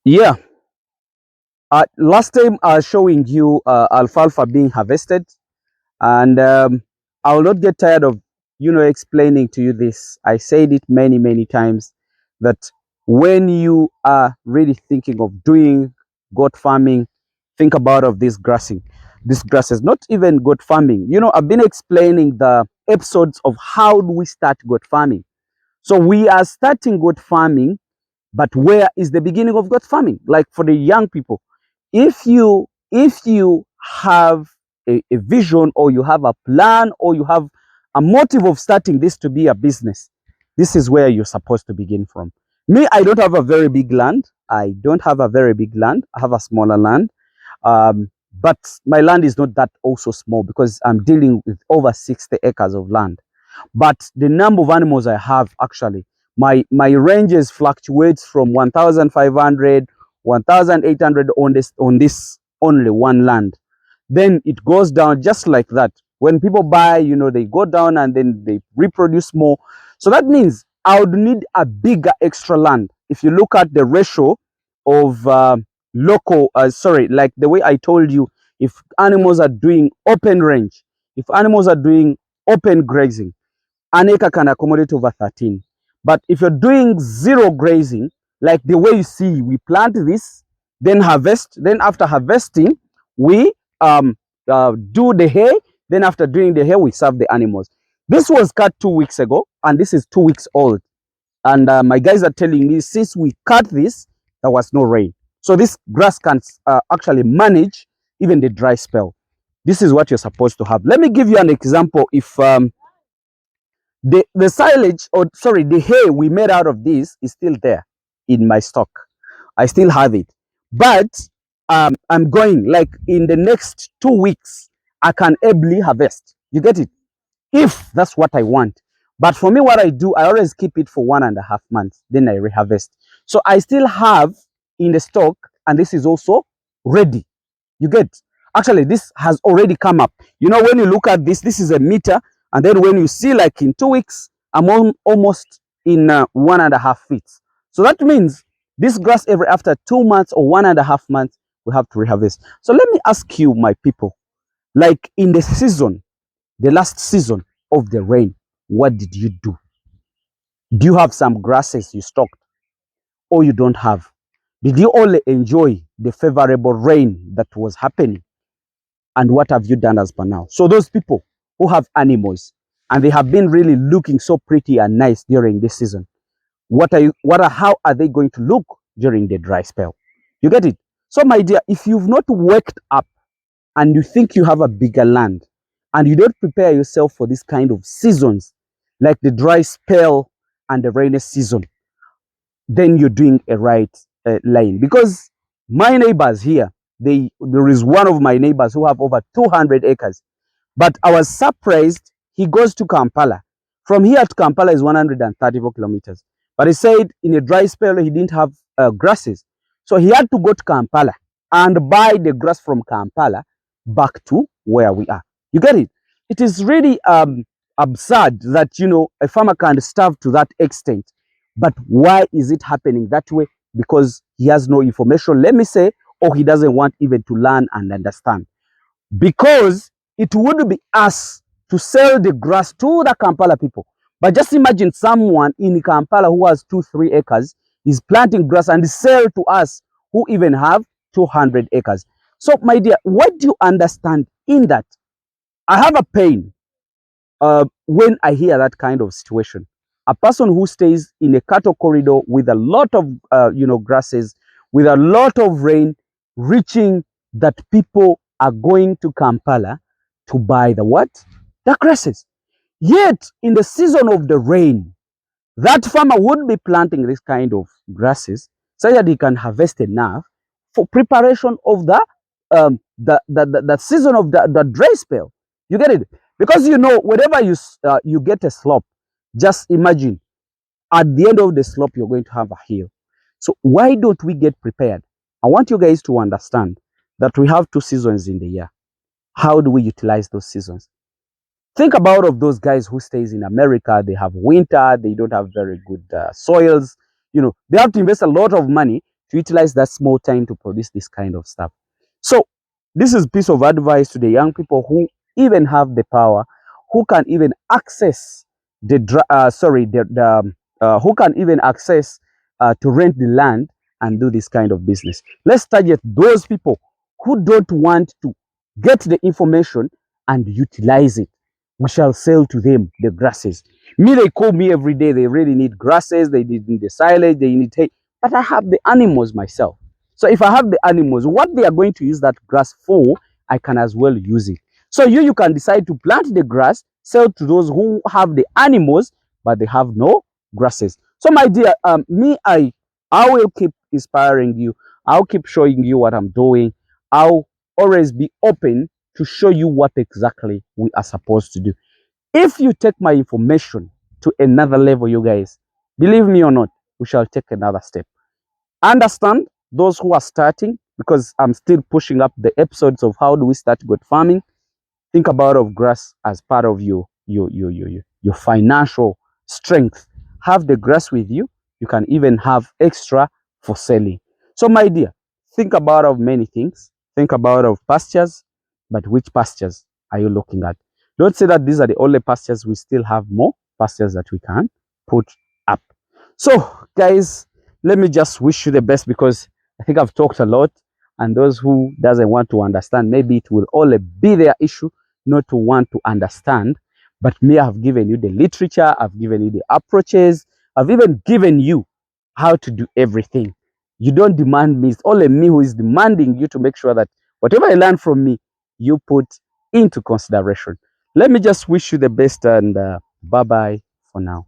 Yeah, last time I was showing you alfalfa being harvested, and I will not get tired of explaining to you this. I said it many many times that when you are really thinking of doing goat farming, think about of this grassing, these grasses. Not even goat farming. I've been explaining the episodes of how do we start goat farming. So we are starting goat farming, but where is the beginning of goat farming? Like for the young people, if you have a vision, or you have a plan, or you have a motive of starting this to be a business, this is where you're supposed to begin from. Me, I don't have a very big land. I don't have a very big land. I have a smaller land. But my land is not that also small, because I'm dealing with over 60 acres of land. But the number of animals I have, actually, my ranges fluctuates from 1,500, 1,800 on this only one land. Then it goes down just like that. When people buy, they go down and then they reproduce more. So that means I would need a bigger extra land. If you look at the ratio of like the way I told you, if animals are doing open range, if animals are doing open grazing, an acre can accommodate over 13. But if you're doing zero grazing, like the way you see, we plant this, then harvest, then after harvesting, we do the hay, then after doing the hay, we serve the animals. This was cut 2 weeks ago, and this is 2 weeks old. And my guys are telling me since we cut this, there was no rain. So this grass can actually manage even the dry spell. This is what you're supposed to have. Let me give you an example. If the silage, or sorry, the hay we made out of this is still there in my stock. I still have it, but I'm going, like, in the next 2 weeks I can ably harvest. You get it? If that's what I want. But for me, what I do, I always keep it for 1.5 months, then I reharvest. So I still have in the stock, and this is also ready. You get? Actually, this has already come up. When you look at this, this is a meter, and then when you see, like, in 2 weeks, I'm almost in 1.5 feet. So that means this grass, every after 2 months or 1.5 months, we have to reharvest. So let me ask you, my people, like in the season, the last season of the rain, what did you do? Do you have some grasses you stocked, or you don't have? Did you only enjoy the favorable rain that was happening? And what have you done as per now? So those people who have animals and they have been really looking so pretty and nice during this season, how are they going to look during the dry spell? You get it? So my dear, if you've not worked up and you think you have a bigger land and you don't prepare yourself for this kind of seasons, like the dry spell and the rainy season, then you're doing a right line. Because my neighbors here, there is one of my neighbors who have over 200 acres. But I was surprised. He goes to Kampala. From here to Kampala is 134 kilometers. But he said in a dry spell, he didn't have grasses. So he had to go to Kampala and buy the grass from Kampala back to where we are. You get it? It is really absurd that, a farmer can starve to that extent. But why is it happening that way? Because he has no information, let me say, or he doesn't want even to learn and understand. Because it would be us to sell the grass to the Kampala people. But just imagine someone in Kampala who has 2-3 acres is planting grass and sell to us who even have 200 acres. So my dear, what do you understand in that? I have a pain when I hear that kind of situation. A person who stays in a cattle corridor with a lot of grasses, with a lot of rain, reaching that people are going to Kampala to buy the what? The grasses. Yet in the season of the rain, that farmer would be planting this kind of grasses so that he can harvest enough for preparation of the season of the dry spell. You get it? Because whenever you get a slope, just imagine at the end of the slope you're going to have a hill. So why don't we get prepared? I want you guys to understand that we have 2 seasons in the year. How do we utilize those seasons? Think about of those guys who stays in America. They have winter. They don't have very good soils. They have to invest a lot of money to utilize that small time to produce this kind of stuff. So this is piece of advice to the young people who even have the power, who can even access who can even access to rent the land and do this kind of business. Let's target those people who don't want to get the information and utilize it. We shall sell to them the grasses. Me, they call me every day. They really need grasses. They need the silage. They need hay. But I have the animals myself. So if I have the animals, what they are going to use that grass for, I can as well use it. So you can decide to plant the grass, sell to those who have the animals, but they have no grasses. So my dear, I will keep inspiring you. I'll keep showing you what I'm doing. I'll always be open to show you what exactly we are supposed to do. If you take my information to another level, you guys, believe me or not, we shall take another step. Understand those who are starting, because I'm still pushing up the episodes of how do we start goat farming. Think about of grass as part of your financial strength. Have the grass with you. You can even have extra for selling. So my dear, think about of many things. Think about of pastures, but which pastures are you looking at? Don't say that these are the only pastures. We still have more pastures that we can put up. So guys, let me just wish you the best, because I think I've talked a lot, and those who doesn't want to understand, maybe it will only be their issue not to want to understand. But me, I've given you the literature, I've given you the approaches, I've even given you how to do everything. You don't demand me, it's only me who is demanding you to make sure that whatever I learn from me, you put into consideration. Let me just wish you the best, and bye bye for now.